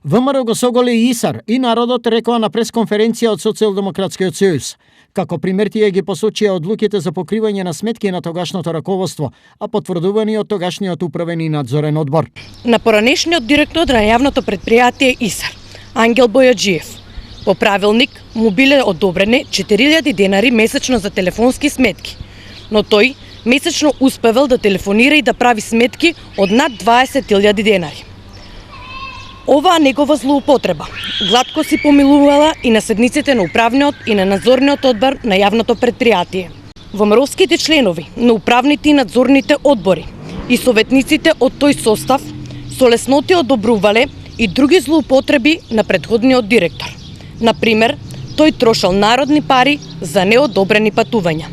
ВМРО го соголи и ИСАР и народот, рекоа на пресконференција од Социјалдемократскиот сојуз. Како пример тие ги посочија одлуките за покривање на сметки на тогашното раководство, а потврдувани од тогашниот управен и надзорен одбор. На поранешниот директор на јавното предпријатие ИСАР, Ангел Бојаджиев, по правилник му биле одобрени 4000 денари месечно за телефонски сметки, но тој месечно успевал да телефонира и да прави сметки од над 20.000 денари. Оваа негова злоупотреба глатко си помилувала и наследниците на управниот и на надзорниот одбор на јавното предпријатие. ВМРО-ските членови на управните и надзорните одбори и советниците од тој состав со лесноти одобрувале и други злоупотреби на претходниот директор. Например, тој трошал народни пари за неодобрени патувања.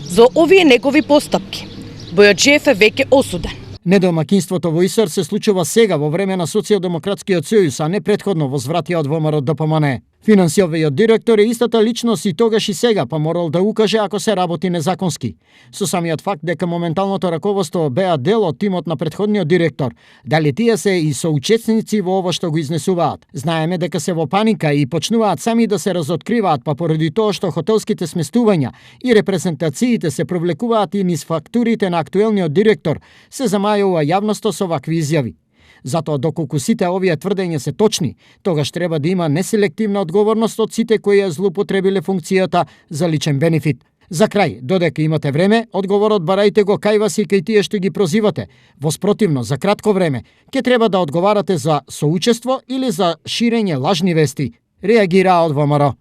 За овие негови постапки Бојаджиев е веќе осуден. Недомакинството во ИСАР се случува сега во време на Социјалдемократскиот сојуз, а не претходно во звратија од ВМРО ДПМН. Финансиовиот директор е истата личност и тогаш и сега, па морал да укаже ако се работи незаконски. Со самиот факт дека моменталното раководство беа дел од тимот на претходниот директор, дали тие се и соучесници во ова што го изнесуваат. Знаеме дека се во паника и почнуваат сами да се разоткриваат, па поради тоа што хотелските сместувања и репрезентациите се провлекуваат и низ фактурите на актуелниот директор, се замајува јавноста со вакви изјави. Затоа, доколку сите овие тврдења се точни, тогаш треба да има неселективна одговорност од сите кои ја злоупотребиле функцијата за личен бенефит. За крај, додека имате време, одговорот барајте го кај вас и кај тие што ги прозивате. Воспротивно, за кратко време, ќе треба да одговарате за соучество или за ширење лажни вести, реагира од ВМРО.